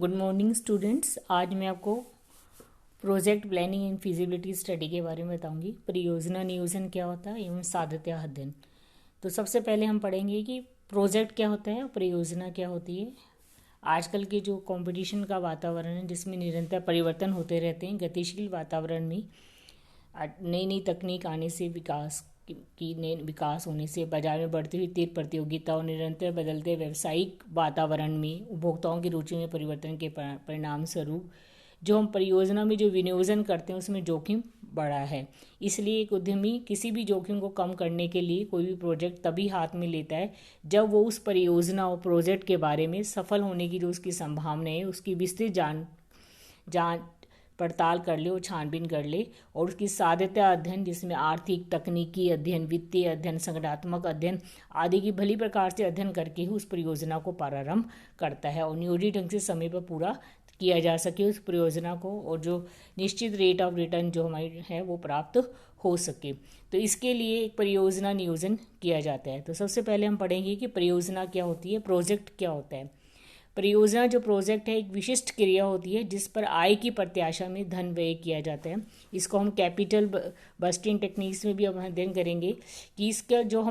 Good morning students. आज मैं आपको project planning and feasibility study के बारे में बताऊंगी। परियोजना नियोजन क्या होता है एवं साध्यता अध्ययन। तो सबसे पहले हम पढ़ेंगे कि प्रोजेक्ट क्या होता है और परियोजना क्या होती है। आजकल के जो कंपटीशन का वातावरण है जिसमें निरंतर परिवर्तन होते रहते हैं, गतिशील वातावरण में नई नई तकनीक आने से विकास होने से बाजार में बढ़ती हुई तेज प्रतियोगिता और निरंतर बदलते व्यावसायिक वातावरण में उपभोक्ताओं की रुचि में परिवर्तन के परिणाम स्वरूप जो हम परियोजना में जो विनियोजन करते हैं उसमें जोखिम बढ़ा है। इसलिए एक उद्यमी किसी भी जोखिम को कम करने के लिए कोई भी प्रोजेक्ट तभी हाथ में लेता है जब वो उस परियोजना और प्रोजेक्ट के बारे में सफल होने की जो उसकी संभावना है उसकी विस्तृत जान पड़ताल कर ले और छानबीन कर ले, और उसकी साध्यता अध्ययन जिसमें आर्थिक, तकनीकी अध्ययन, वित्तीय अध्ययन, संगठनात्मक अध्ययन आदि की भली प्रकार से अध्ययन करके ही उस परियोजना को प्रारंभ करता है और नियोजित ढंग से समय पर पूरा किया जा सके उस परियोजना को, और जो निश्चित रेट ऑफ रिटर्न जो हमारी है वो प्राप्त हो सके। तो इसके लिए एक परियोजना नियोजन किया जाता है। तो सबसे पहले हम पढ़ेंगे कि परियोजना क्या होती है, प्रोजेक्ट क्या होता है। परियोजना जो प्रोजेक्ट है एक विशिष्ट क्रिया होती है जिस पर आय की प्रत्याशा में धन व्यय किया जाता है। इसको हम कैपिटल बस्टिंग टेक्निक्स में भी अब अध्ययन करेंगे कि इसका जो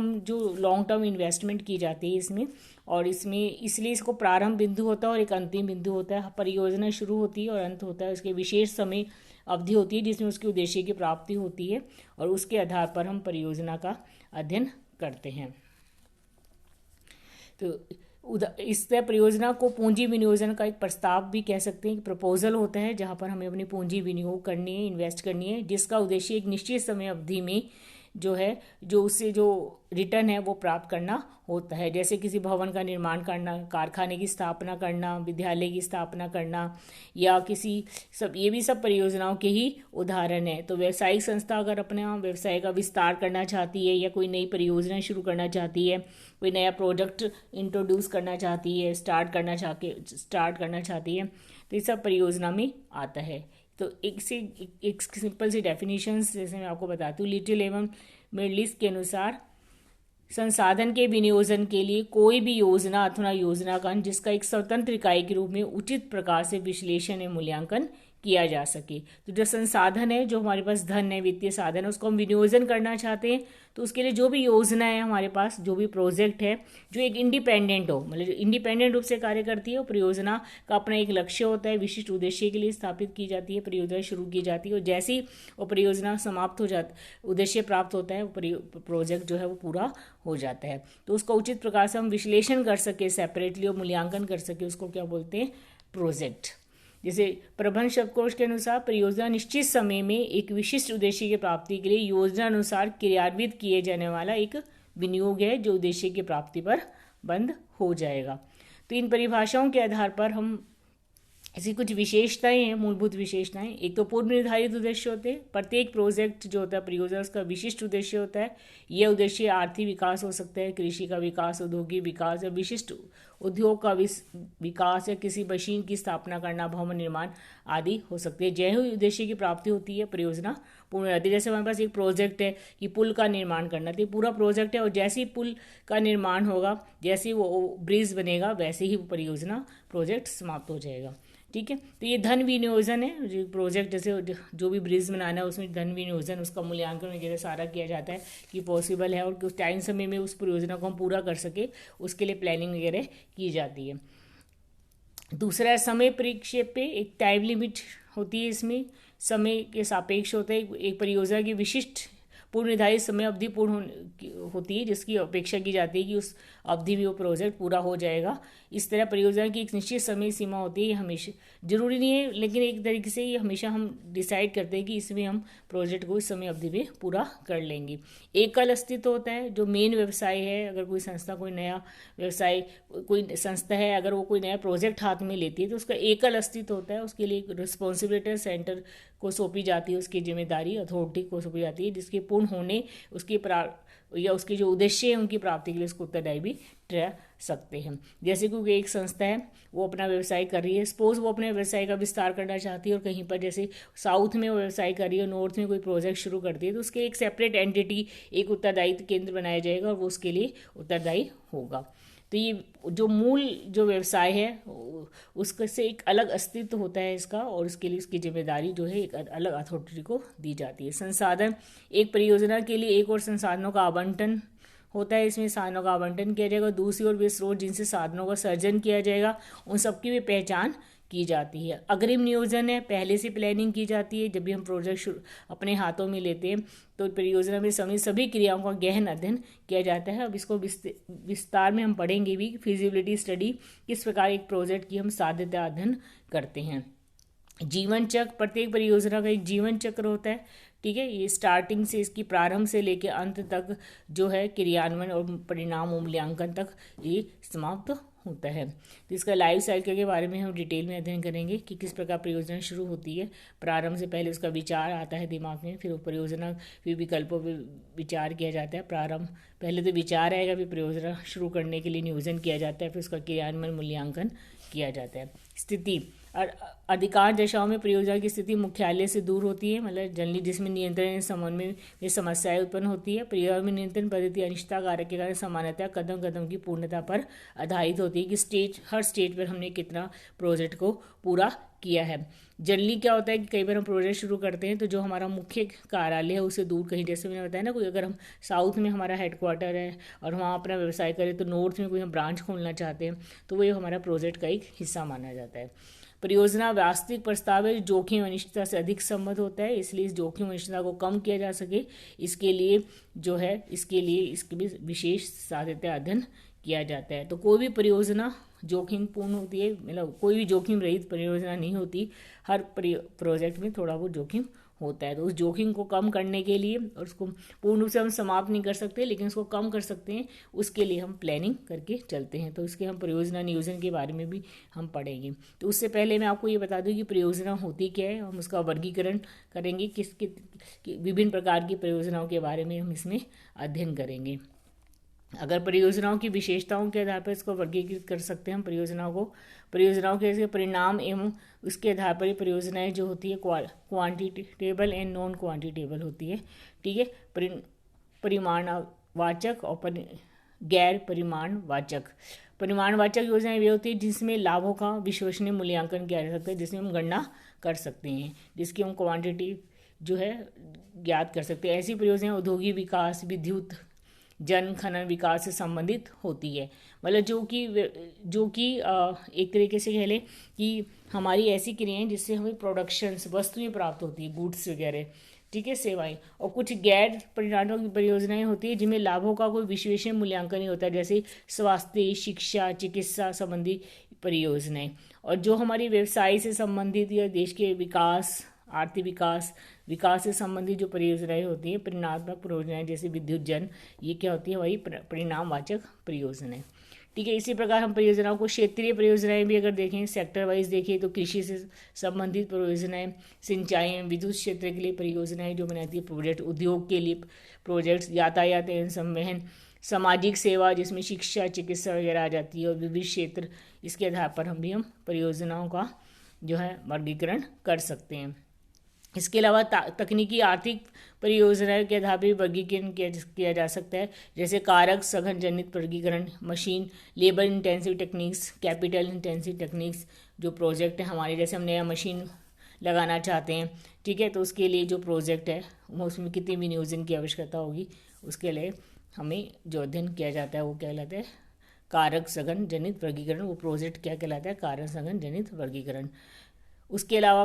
लॉन्ग टर्म इन्वेस्टमेंट की जाती है इसमें, और इसमें इसलिए इसको प्रारंभ बिंदु होता है और एक अंतिम बिंदु होता है। परियोजना शुरू होती है और अंत होता है, उसके विशेष समय अवधि होती है जिसमें उसके उद्देश्य की प्राप्ति होती है और उसके आधार पर हम परियोजना का अध्ययन करते हैं। तो इस तरह परियोजना को पूंजी विनियोजन का एक प्रस्ताव भी कह सकते हैं कि प्रपोजल होता है जहां पर हमें अपनी पूंजी विनियोग करनी है, इन्वेस्ट करनी है, जिसका उद्देश्य एक निश्चित समय अवधि में जो उससे जो रिटर्न है वो प्राप्त करना होता है। जैसे किसी भवन का निर्माण करना, कारखाने की स्थापना करना, विद्यालय की स्थापना करना, या ये भी सब परियोजनाओं के ही उदाहरण है। तो व्यावसायिक संस्था अगर अपने व्यवसाय का विस्तार करना चाहती है या कोई नई परियोजना शुरू करना चाहती है, कोई नया प्रोडक्ट इंट्रोड्यूस करना चाहती है, स्टार्ट करना चाहती है, तो ये सब परियोजना में आता है। तो एक सिंपल सी डेफिनेशन जैसे मैं आपको बताती हूँ, लिटिल एवं मिडलिस्ट के अनुसार संसाधन के विनियोजन के लिए कोई भी योजना अथवा योजनाकन जिसका एक स्वतंत्र इकाई के रूप में उचित प्रकार से विश्लेषण एवं मूल्यांकन किया जा सके। तो जो संसाधन है, जो हमारे पास धन है, वित्तीय साधन है, उसको हम विनियोजन करना चाहते हैं, तो उसके लिए जो भी योजना है हमारे पास, जो भी प्रोजेक्ट है जो एक इंडिपेंडेंट हो, मतलब जो इंडिपेंडेंट रूप से कार्य करती है, और परियोजना का अपना एक लक्ष्य होता है, विशिष्ट उद्देश्य के लिए स्थापित की जाती है, परियोजना शुरू की जाती है, और जैसे ही वो परियोजना समाप्त हो जाती, उद्देश्य प्राप्त होता है, वो प्रोजेक्ट जो है वो पूरा हो जाता है। तो उसका उचित प्रकार से हम विश्लेषण कर सके सेपरेटली और मूल्यांकन कर सके, उसको क्या बोलते हैं, प्रोजेक्ट। जैसे प्रबंध शब्दकोश के अनुसार परियोजना निश्चित समय में एक विशिष्ट उद्देश्य की प्राप्ति के लिए योजना अनुसार क्रियान्वित किए जाने वाला एक विनियोग है जो उद्देश्य की प्राप्ति पर बंद हो जाएगा। तो इन परिभाषाओं के आधार पर हम ऐसी कुछ विशेषताएं हैं, मूलभूत विशेषताएं। एक तो पूर्व निर्धारित उद्देश्य होते हैं। प्रत्येक प्रोजेक्ट जो होता है परियोजना उसका विशिष्ट उद्देश्य होता है। यह उद्देश्य आर्थिक विकास हो सकता है, कृषि का विकास, औद्योगिक विकास, या विशिष्ट उद्योग का विकास, या किसी मशीन की स्थापना करना, भवन निर्माण आदि हो सकते हैं। जय ही उद्देश्य की प्राप्ति होती है परियोजना पूर्ण हो जाती है। जैसे हमारे पास एक प्रोजेक्ट है कि पुल का निर्माण करना, तो ये पूरा प्रोजेक्ट है, और जैसे ही पुल का निर्माण होगा, जैसे ही वो ब्रिज बनेगा, वैसे ही वो परियोजना प्रोजेक्ट समाप्त हो जाएगा। ठीक है। तो ये धन विनियोजन है, जो प्रोजेक्ट जैसे जो भी ब्रिज बनाना है उसमें धन विनियोजन, उसका मूल्यांकन वगैरह सारा किया जाता है कि पॉसिबल है और उस टाइम समय में उस परियोजना को हम पूरा कर सके, उसके लिए प्लानिंग वगैरह की जाती है। दूसरा समय परिक्षेप पे एक टाइम लिमिट होती है, इसमें समय के सापेक्ष होता है। एक परियोजना की विशिष्ट पूर्व निर्धारित समय अवधि पूर्ण होती है जिसकी अपेक्षा की जाती है कि उस अवधि में वो प्रोजेक्ट पूरा हो जाएगा। इस तरह परियोजना की एक निश्चित समय सीमा होती है, हमेशा जरूरी नहीं है, लेकिन एक तरीके से ये हमेशा हम डिसाइड करते हैं कि इसमें हम प्रोजेक्ट को इस समय अवधि में पूरा कर लेंगे। एकल अस्तित्व होता है, जो मेन व्यवसाय है, अगर कोई संस्था कोई नया व्यवसाय, कोई संस्था है, अगर वो कोई नया प्रोजेक्ट हाथ में लेती है तो उसका एकल अस्तित्व होता है। उसके लिए एक रिस्पॉन्सिबिलिटी सेंटर को सौंपी जाती है, उसकी जिम्मेदारी अथॉरिटी को सौंपी जाती है, जिसके पूर्ण होने या उसके जो उद्देश्य है उनकी प्राप्ति के लिए उसको उत्तरदायी भी ठहरा सकते हैं। जैसे कि एक संस्था है, वो अपना व्यवसाय कर रही है, सपोज वो अपने व्यवसाय का विस्तार करना चाहती है, और कहीं पर जैसे साउथ में वो व्यवसाय कर रही है, नॉर्थ में कोई प्रोजेक्ट शुरू करती है, तो उसके एक सेपरेट एंटिटी, एक उत्तरदायित्व केंद्र बनाया जाएगा और वो उसके लिए उत्तरदायी होगा। तो ये जो मूल जो व्यवसाय है उसके से एक अलग अस्तित्व होता है इसका, और इसके लिए इसकी जिम्मेदारी जो है एक अलग अथॉरिटी को दी जाती है। संसाधन, एक परियोजना के लिए एक और संसाधनों का आवंटन होता है, इसमें साधनों का आवंटन किया जाएगा। दूसरी ओर वे स्रोत जिनसे साधनों का सर्जन किया जाएगा उन सबकी भी पहचान की जाती है। अग्रिम नियोजन है, पहले से प्लानिंग की जाती है। जब भी हम प्रोजेक्ट अपने हाथों में लेते हैं तो परियोजना में सभी क्रियाओं का गहन अध्ययन किया जाता है। अब इसको विस्तार में हम पढ़ेंगे भी, फिजिबिलिटी स्टडी किस प्रकार एक प्रोजेक्ट की हम साध्यता अध्ययन करते हैं। जीवन चक्र, प्रत्येक परियोजना का एक जीवन चक्र होता है, ठीक है। ये स्टार्टिंग से, इसकी प्रारंभ से लेकर अंत तक जो है क्रियान्वयन और परिणाम मूल्यांकन तक ये समाप्त होता है। तो इसका लाइफ साइकिल के बारे में हम डिटेल में अध्ययन करेंगे कि किस प्रकार परियोजना शुरू होती है। प्रारंभ से पहले उसका विचार आता है दिमाग में, फिर वो परियोजना, फिर विकल्पों पर विचार किया जाता है। प्रारंभ, पहले तो विचार आएगा, फिर परियोजना शुरू करने के लिए नियोजन किया जाता है, फिर उसका क्रियान्वयन मूल्यांकन किया जाता है। स्थिति, अधिकांश दशाओं में परियोजना की स्थिति मुख्यालय से दूर होती है, मतलब जनरली जिसमें नियंत्रण समन्वय में समस्याएं उत्पन्न होती है। परियोजना में नियंत्रण पद्धति अनिश्चितता कारक के कारण सामान्यतः कदम कदम की पूर्णता पर आधारित होती है कि हर स्टेज पर हमने कितना प्रोजेक्ट को पूरा किया है। जनरली क्या होता है कि कई बार हम प्रोजेक्ट शुरू करते हैं तो जो हमारा मुख्य कार्यालय है उससे दूर कहीं, जैसे मैंने बताया ना, कोई अगर हम साउथ में हमारा हेडक्वार्टर है और वहाँ अपना व्यवसाय करें, तो नॉर्थ में कोई हम ब्रांच खोलना चाहते हैं तो वो हमारा प्रोजेक्ट का एक हिस्सा माना जाता है। परियोजना वास्तविक प्रस्ताव है, जोखिम अनिश्चितता से अधिक संबद्ध होता है, इसलिए इस जोखिम अनिश्चितता को कम किया जा सके इसके लिए जो है इसके भी विशेष साध्यता अध्ययन किया जाता है। तो कोई भी परियोजना जोखिम पूर्ण होती है, मतलब कोई भी जोखिम रहित परियोजना नहीं होती। हर प्रोजेक्ट में थोड़ा बहुत जोखिम होता है, तो उस जोखिम को कम करने के लिए, और उसको पूर्ण रूप से हम समाप्त नहीं कर सकते लेकिन उसको कम कर सकते हैं, उसके लिए हम प्लानिंग करके चलते हैं। तो इसके हम परियोजना नियोजन के बारे में भी हम पढ़ेंगे। तो उससे पहले मैं आपको ये बता दूं कि परियोजना होती क्या है, हम उसका वर्गीकरण करेंगे, विभिन्न प्रकार की परियोजनाओं के बारे में हम इसमें अध्ययन करेंगे। अगर परियोजनाओं की विशेषताओं के आधार पर इसको वर्गीकृत कर सकते हैं हम परियोजनाओं के परिणाम एवं उसके आधार पर परियोजनाएं जो होती है क्वांटिटेबल एंड नॉन क्वांटिटेबल होती है, ठीक है। परिमाणवाचक और गैर परिमाणवाचक योजनाएं वे होती है जिसमें लाभों का विश्वसनीय मूल्यांकन किया जा सकता है, जिसमें हम गणना कर सकते हैं, जिसकी हम क्वांटिटी जो है ज्ञात कर सकते हैं। ऐसी परियोजनाएं औद्योगिक विकास, विद्युत, जन खनन विकास से संबंधित होती है, मतलब जो कि एक तरीके से कह लें कि हमारी ऐसी क्रियाएं जिससे हमें प्रोडक्शंस, वस्तुएं प्राप्त होती है, गुड्स वगैरह, ठीक है, सेवाएं। और कुछ गैर परिणामक परियोजनाएं होती है जिनमें लाभों का कोई विश्लेषण मूल्यांकन नहीं होता है, जैसे स्वास्थ्य, शिक्षा, चिकित्सा संबंधी परियोजनाएं। और जो हमारी व्यवसाय से संबंधित या देश के विकास, आर्थिक विकास से संबंधित जो परियोजनाएं होती हैं, परिणात्मक परियोजनाएं, जैसे विद्युत, जन, ये क्या होती है, वही परिणामवाचक परियोजनाएं, ठीक है। इसी प्रकार हम परियोजनाओं को क्षेत्रीय परियोजनाएं भी अगर देखें, सेक्टर वाइज देखें, तो कृषि से संबंधित परियोजनाएं, सिंचाई, विद्युत क्षेत्र के लिए परियोजनाएं जो बनाती है प्रोजेक्ट, उद्योग के लिए प्रोजेक्ट्स, यातायात एवं संवहन, सामाजिक सेवा जिसमें शिक्षा, चिकित्सा वगैरह आ जाती है, और विविध क्षेत्र, इसके आधार पर हम परियोजनाओं का जो है वर्गीकरण कर सकते हैं। इसके अलावा तकनीकी आर्थिक परियोजनाओं के आधार पर वर्गीकरण किया जा सकता है, जैसे कारक सघन जनित वर्गीकरण, machine labour intensive techniques, capital intensive techniques. जो प्रोजेक्ट है हमारे, जैसे हम नया मशीन लगाना चाहते हैं, ठीक है, तो उसके लिए जो प्रोजेक्ट है उसमें कितनी विनियोजन की आवश्यकता होगी, उसके लिए हमें जो अध्ययन किया जाता है वो क्या कहलाता है, कारक सघन जनित वर्गीकरण। वो प्रोजेक्ट क्या कहलाता है, कारक सघन जनित वर्गीकरण। उसके अलावा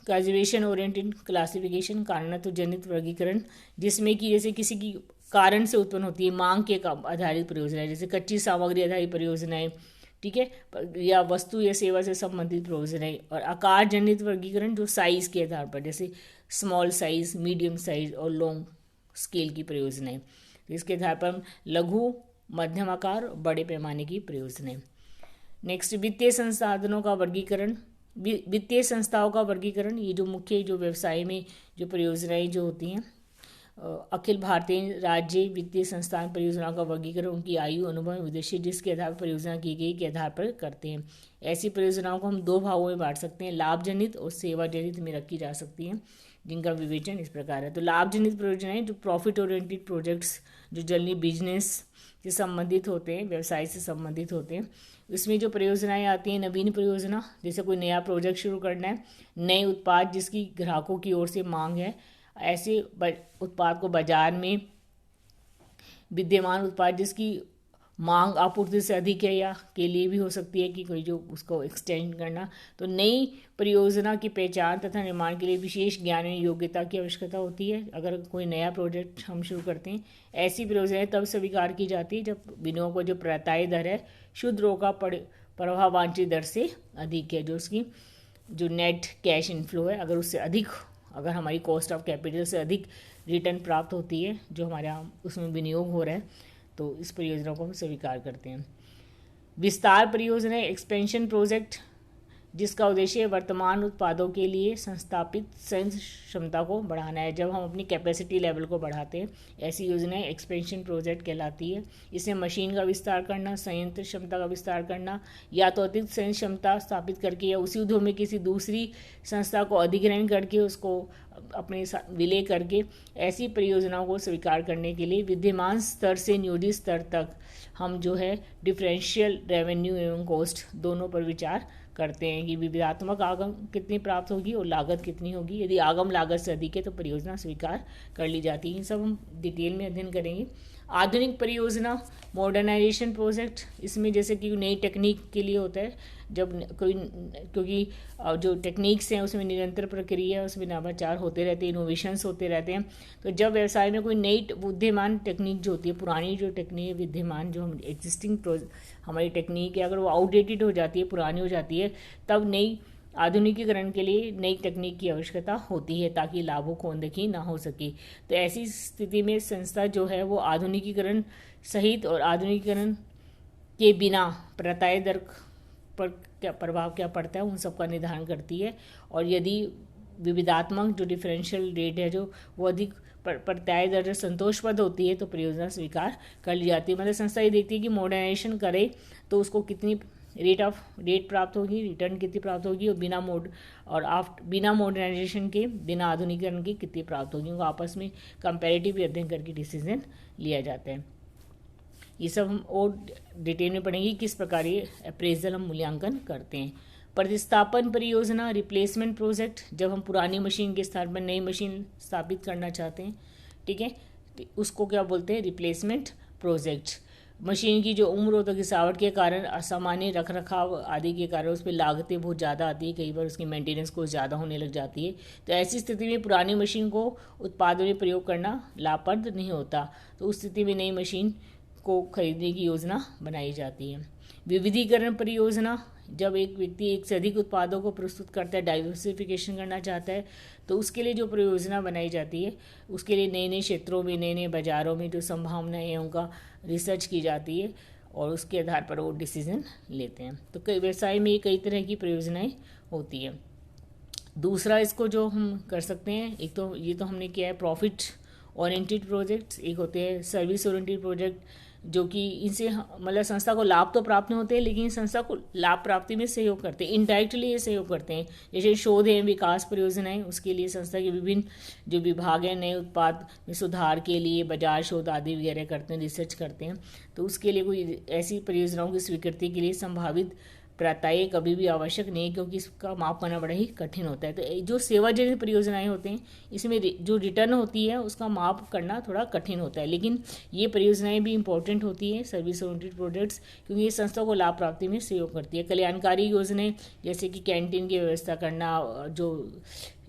कैजुएशन ओरिएंटेड क्लासिफिकेशन, कारणत्व जनित वर्गीकरण, जिसमें कि जैसे किसी की कारण से उत्पन्न होती है, मांग के आधारित परियोजनाएं, जैसे कच्ची सामग्री आधारित परियोजनाएं, ठीक है, या वस्तु या सेवा से संबंधित परियोजनाएं। और आकार जनित वर्गीकरण, जो साइज के आधार पर, जैसे स्मॉल साइज, मीडियम साइज और लॉन्ग स्केल की परियोजनाएं। तो इसके आधार पर हम लघु, मध्यम आकार, बड़े पैमाने की परियोजनाएं। नेक्स्ट, वित्तीय संसाधनों का वर्गीकरण, वित्तीय संस्थाओं का वर्गीकरण। ये जो मुख्य जो व्यवसाय में जो परियोजनाएं जो होती हैं अखिल भारतीय राज्य वित्तीय संस्थान परियोजनाओं का वर्गीकरण उनकी आयु, अनुभव एवं उद्देश्य जिसके आधार पर परियोजना की गई के आधार पर करते हैं। ऐसी परियोजनाओं को हम दो भागों में बांट सकते हैं, लाभ जनित और सेवा जनित में रखी जा सकती हैं, जिनका विवेचन इस प्रकार है। तो लाभ जनित परियोजनाएं जो प्रॉफिट ओरिएंटेड प्रोजेक्ट्स जो जनरली बिजनेस से संबंधित होते हैं, व्यवसाय से संबंधित होते हैं, इसमें जो परियोजनाएं आती हैं, नवीन परियोजना जैसे कोई नया प्रोजेक्ट शुरू करना है, नए उत्पाद जिसकी ग्राहकों की ओर से मांग है, ऐसे उत्पाद को बाजार में विद्यमान उत्पाद जिसकी मांग आपूर्ति से अधिक है या के लिए भी हो सकती है कि कोई जो उसको एक्सटेंड करना। तो नई परियोजना की पहचान तथा निर्माण के लिए विशेष ज्ञान एवं योग्यता की आवश्यकता होती है। अगर कोई नया प्रोजेक्ट हम शुरू करते हैं, ऐसी परियोजनाएं तब स्वीकार की जाती है जब विनियोग का जो प्रत्याय दर है शुद्ध रो का प्रवाह वांछित दर से अधिक है, जो उसकी जो नेट कैश इनफ्लो है अगर उससे अधिक, अगर हमारी कॉस्ट ऑफ कैपिटल से अधिक रिटर्न प्राप्त होती है जो हमारे यहाँ उसमें विनियोग हो रहा है, तो इस परियोजना को हम स्वीकार करते हैं। विस्तार परियोजना एक्सपेंशन प्रोजेक्ट जिसका उद्देश्य वर्तमान उत्पादों के लिए संस्थापित संयंत्र क्षमता को बढ़ाना है। जब हम अपनी कैपेसिटी लेवल को बढ़ाते हैं, ऐसी योजनाएं एक्सपेंशन प्रोजेक्ट कहलाती है। इसमें मशीन का विस्तार करना, संयंत्र क्षमता का विस्तार करना, या तो अतिरिक्त संयंत्र क्षमता स्थापित करके या उसी उद्योग में किसी दूसरी संस्था को अधिग्रहण करके उसको अपने विलय करके, ऐसी परियोजनाओं को स्वीकार करने के लिए विद्यमान स्तर से नियोजित स्तर तक हम जो है डिफरेंशियल रेवेन्यू एवं कॉस्ट दोनों पर विचार करते हैं कि विविधात्मक आगम कितनी प्राप्त होगी और लागत कितनी होगी। यदि आगम लागत से अधिक है तो परियोजना स्वीकार कर ली जाती है। ये सब हम डिटेल में अध्ययन करेंगे। आधुनिक परियोजना मॉडर्नाइजेशन प्रोजेक्ट, इसमें जैसे कि नई टेक्निक के लिए होता है, जब कोई, क्योंकि जो टेक्निक्स हैं उसमें निरंतर प्रक्रिया, उसमें नवाचार होते रहते हैं, इनोवेशंस होते रहते हैं। तो जब व्यवसाय में कोई नई बुद्धिमान टेक्निक जो होती है, पुरानी जो टेक्निक है विद्यमान जो हम एक्जिस्टिंग हमारी टेक्निक है, अगर वो आउटडेटेड हो जाती है, पुरानी हो जाती है, तब नई आधुनिकीकरण के लिए नई तकनीक की आवश्यकता होती है ताकि लाभों को अनदेखी ना हो सके। तो ऐसी स्थिति में संस्था जो है वो आधुनिकीकरण सहित और आधुनिकीकरण के बिना प्रत्याय दर पर क्या प्रभाव क्या पड़ता है उन सब का निर्धारण करती है। और यदि विविधात्मक जो डिफरेंशियल रेट है जो वो अधिक प्रत्याय दर संतोषप्रद होती है तो परियोजना स्वीकार कर ली जाती है। मतलब संस्था ये देखती है कि मॉडर्नाइजेशन करे तो उसको कितनी रेट प्राप्त होगी, रिटर्न कितनी प्राप्त होगी, और बिना मॉडर्नाइजेशन के, बिना आधुनिकीकरण के कितनी प्राप्त होगी। उनको आपस में कंपैरेटिव अध्ययन करके डिसीजन लिया जाता है। ये सब हम और डिटेल में पढ़ेंगे किस प्रकार ये अप्रेजल हम मूल्यांकन करते हैं। प्रतिस्थापन परियोजना रिप्लेसमेंट प्रोजेक्ट, जब हम पुरानी मशीन के स्थान पर नई मशीन स्थापित करना चाहते हैं, ठीक है, तो उसको क्या बोलते हैं, रिप्लेसमेंट प्रोजेक्ट। मशीन की जो उम्र हो तो गिरावट के कारण, असामान्य रख रखाव आदि के कारण उस पर लागतें बहुत ज़्यादा आती है, कई बार उसकी मेंटेनेंस को ज़्यादा होने लग जाती है। तो ऐसी स्थिति में पुरानी मशीन को उत्पादों में प्रयोग करना लाभप्रद नहीं होता, तो उस स्थिति में नई मशीन को खरीदने की योजना बनाई जाती है। विविधीकरण परियोजना, जब एक व्यक्ति एक से अधिक उत्पादों को प्रस्तुत करता है, डाइवर्सिफिकेशन करना चाहता है, तो उसके लिए जो परियोजना बनाई जाती है उसके लिए नए नए क्षेत्रों में, नए नए बाजारों में जो संभावनाएं हैं उनका रिसर्च की जाती है और उसके आधार पर वो डिसीजन लेते हैं। तो कई व्यवसाय में कई तरह की परियोजनाएं होती हैं। दूसरा इसको जो हम कर सकते हैं, एक तो ये तो हमने किया है प्रॉफिट ओरिएंटेड प्रोजेक्ट्स, एक होते हैं सर्विस ओरिएंटेड प्रोजेक्ट, जो कि इनसे मतलब संस्था को लाभ तो प्राप्त नहीं होते हैं लेकिन संस्था को लाभ प्राप्ति में सहयोग करते हैं, इनडायरेक्टली ये सहयोग करते हैं। जैसे शोध एवं विकास परियोजनाएं, उसके लिए संस्था के विभिन्न जो विभाग हैं नए उत्पाद में सुधार के लिए बाजार शोध आदि वगैरह करते हैं, रिसर्च करते हैं। तो उसके लिए कोई ऐसी परियोजनाओं की स्वीकृति के लिए संभावित प्रत्याय कभी भी आवश्यक नहीं है, क्योंकि इसका माप करना बड़ा ही कठिन होता है। तो जो सेवा जनित परियोजनाएं होते हैं इसमें जो रिटर्न होती है उसका माप करना थोड़ा कठिन होता है, लेकिन ये परियोजनाएं भी इंपॉर्टेंट होती है सर्विस ओरिएंटेड प्रोजेक्ट्स, क्योंकि ये संस्था को लाभ प्राप्ति में सहयोग करती है। कल्याणकारी योजनाएं जैसे कि कैंटीन की व्यवस्था करना, जो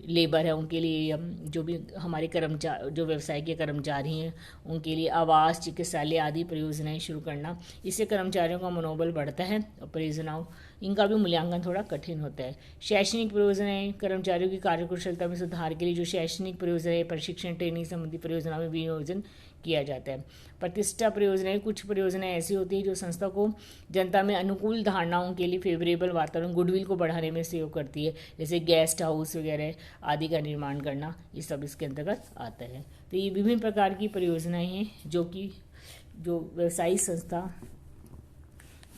लेबर है उनके लिए, जो भी हमारे कर्मचारी जो व्यवसाय के कर्मचारी हैं उनके लिए आवास, चिकित्सालय आदि परियोजनाएं शुरू करना, इससे कर्मचारियों का मनोबल बढ़ता है और परियोजनाओं इनका भी मूल्यांकन थोड़ा कठिन होता है। शैक्षणिक परियोजनाएं, कर्मचारियों की कार्यकुशलता में सुधार के लिए जो शैक्षणिक परियोजनाएं, प्रशिक्षण ट्रेनिंग संबंधी परियोजनाओं में विनियोजन किया जाता है। प्रतिष्ठा परियोजनाएं, कुछ परियोजनाएं ऐसी होती है जो संस्था को जनता में अनुकूल धारणाओं के लिए फेवरेबल वातावरण, गुडविल को बढ़ाने में सहयोग करती है, जैसे गेस्ट हाउस वगैरह आदि का निर्माण करना, ये सब इसके अंतर्गत आता है। तो ये विभिन्न प्रकार की परियोजनाएं हैं जो व्यवसायिक संस्था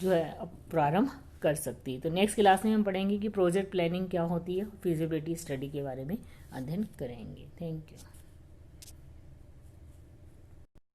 जो है अब प्रारंभ कर सकती है। तो नेक्स्ट क्लास में हम पढ़ेंगे कि प्रोजेक्ट प्लानिंग क्या होती है, फिजिबिलिटी स्टडी के बारे में अध्ययन करेंगे। Thank you.